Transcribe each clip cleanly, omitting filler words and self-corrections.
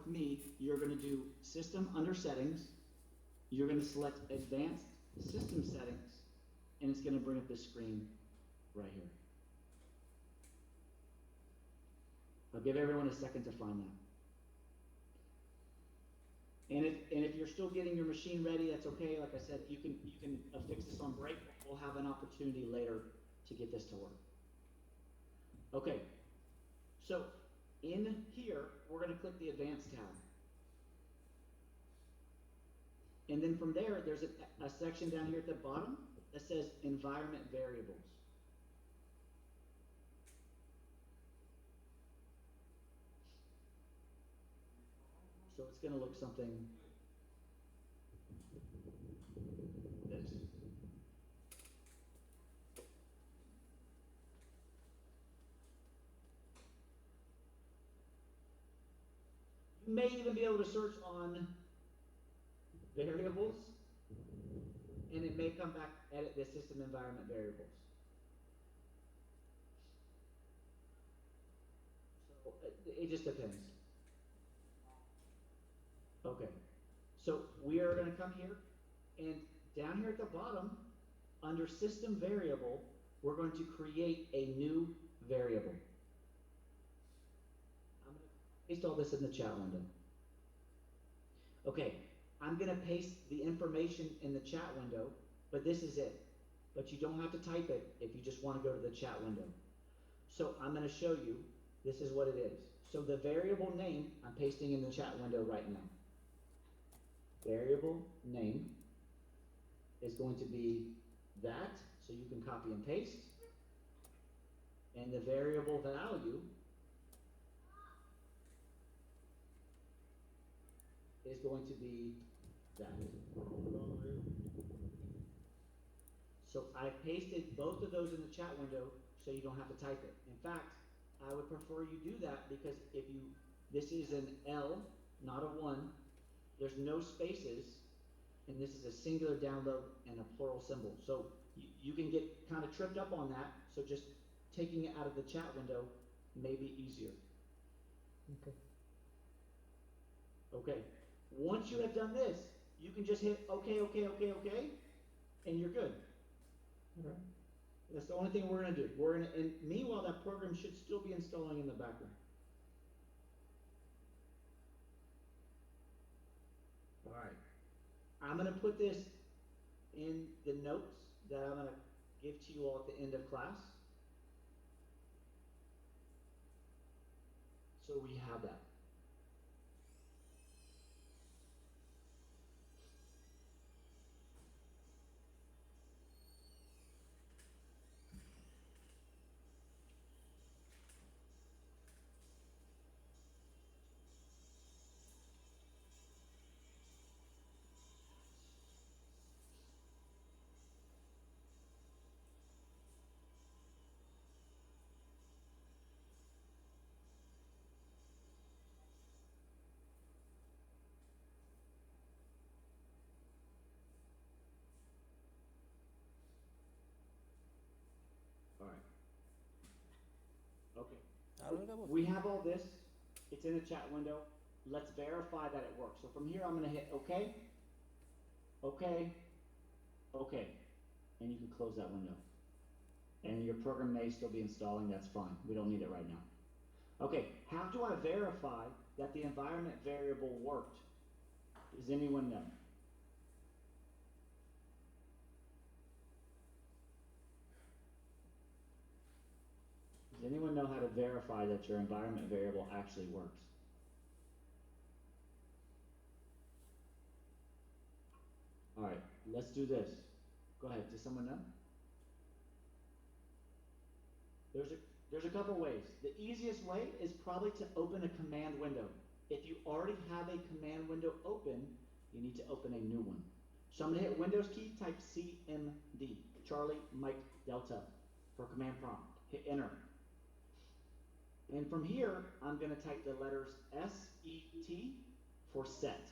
with me, you're going to do System under Settings. You're going to select Advanced System Settings, and it's going to bring up this screen right here. I'll give everyone a second to find that. And if you're still getting your machine ready, that's okay. Like I said, you can fix this on break. We'll have an opportunity later to get this to work. Okay, so in here, we're going to click the Advanced tab. And then from there, there's a section down here at the bottom that says Environment Variables. So it's going to look something this. You may even be able to search on variables, and it may come back, edit the system environment variables. So it just depends. Okay, so we are going to come here, and down here at the bottom, under system variable, we're going to create a new variable. I'm going to paste all this in the chat window. Okay, I'm going to paste the information in the chat window, but this is it. But you don't have to type it if you just want to go to the chat window. So I'm going to show you, this is what it is. So the variable name, I'm pasting in the chat window right now. Variable name is going to be that, so you can copy and paste. And the variable value is going to be that. So I pasted both of those in the chat window so you don't have to type it. In fact, I would prefer you do that because if you, this is an L, not a 1, there's no spaces, and this is a singular download and a plural symbol. So you can get kind of tripped up on that, so just taking it out of the chat window may be easier. Okay. Okay. Once you have done this, you can just hit OK, OK, OK, OK, and you're good. All right. That's the only thing we're going to do. And meanwhile, that program should still be installing in the background. All right. I'm going to put this in the notes that I'm going to give to you all at the end of class. So we have that. All right. Okay. We have all this. It's in the chat window. Let's verify that it works. So from here, I'm going to hit OK, OK, OK, and you can close that window. And your program may still be installing. That's fine. We don't need it right now. Okay. How do I verify that the environment variable worked? Does anyone know? Does anyone know how to verify that your environment variable actually works? All right, let's do this. Go ahead, does someone know? There's a couple ways. The easiest way is probably to open a command window. If you already have a command window open, you need to open a new one. So I'm going to hit Windows key, type CMD, Charlie Mike Delta, for command prompt. Hit enter. And from here, I'm going to type the letters SET for set.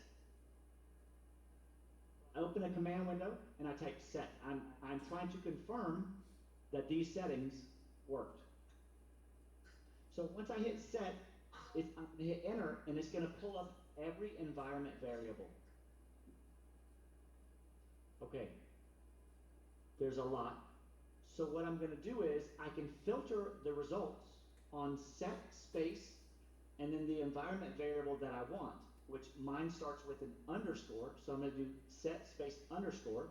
I open a command window and I type set. I'm trying to confirm that these settings worked. So once I hit set, is I'm gonna hit enter, and it's gonna pull up every environment variable. Okay, there's a lot. So what I'm gonna do is, I can filter the results on set space, and then the environment variable that I want, which mine starts with an underscore, so I'm gonna do set space underscore,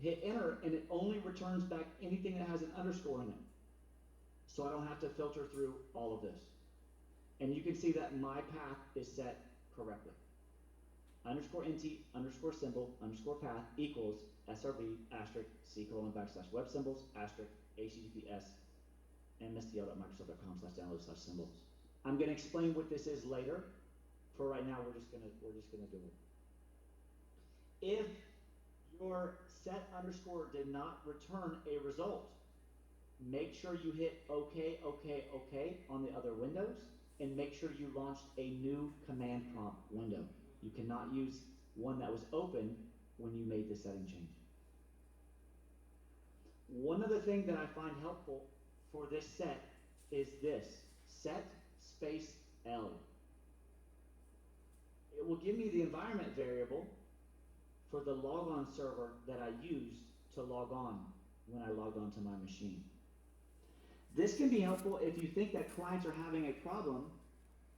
hit enter, and it only returns back anything that has an underscore in it. So I don't have to filter through all of this. And you can see that my path is set correctly. Underscore int, underscore symbol, underscore path equals SRV, asterisk, C:\\, web symbols, asterisk, HTTPS, mstl.microsoft.com/download/symbols. I'm gonna explain what this is later. For right now, we're just gonna do it. If your set underscore did not return a result, make sure you hit OK, OK, OK on the other windows, and make sure you launched a new command prompt window. You cannot use one that was open when you made the setting change. One other thing that I find helpful for this set is this, set space L. It will give me the environment variable for the logon server that I used to log on when I logged on to my machine. This can be helpful if you think that clients are having a problem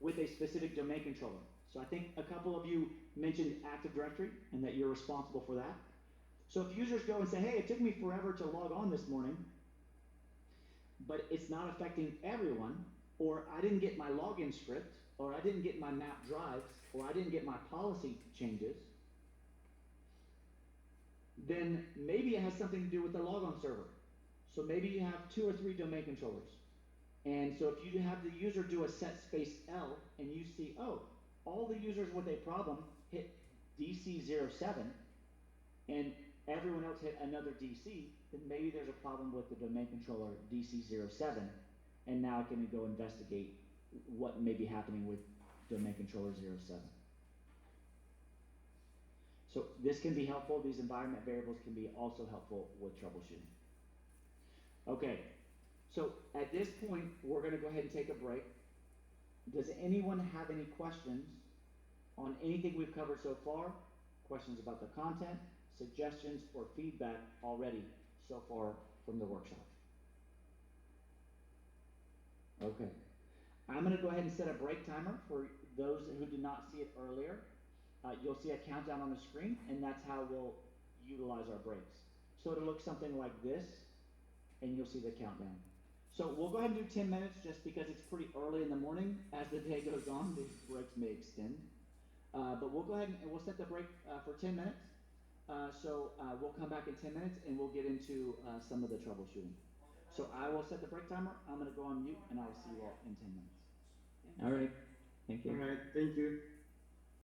with a specific domain controller. So I think a couple of you mentioned Active Directory and that you're responsible for that. So if users go and say, hey, it took me forever to log on this morning, but it's not affecting everyone, or I didn't get my login script, or I didn't get my map drives, or I didn't get my policy changes, then maybe it has something to do with the logon server. So maybe you have 2 or 3 domain controllers. And so if you have the user do a set space L and you see, oh, all the users with a problem hit DC07 and everyone else hit another DC, then maybe there's a problem with the domain controller DC07, and now I can go investigate what may be happening with domain controller 07. So this can be helpful. These environment variables can be also helpful with troubleshooting. Okay, so at this point, we're going to go ahead and take a break. Does anyone have any questions on anything we've covered so far? Questions about the content, suggestions, or feedback already so far from the workshop? Okay, I'm going to go ahead and set a break timer for those who did not see it earlier. You'll see a countdown on the screen, and that's how we'll utilize our breaks. So it'll look something like this, and you'll see the countdown. So we'll go ahead and do 10 minutes just because it's pretty early in the morning. As the day goes on, the breaks may extend. But we'll go ahead and we'll set the break for 10 minutes. We'll come back in 10 minutes and we'll get into some of the troubleshooting. So I will set the break timer. I'm going to go on mute and I'll see you all in 10 minutes. All right. Thank you. All right. Thank you.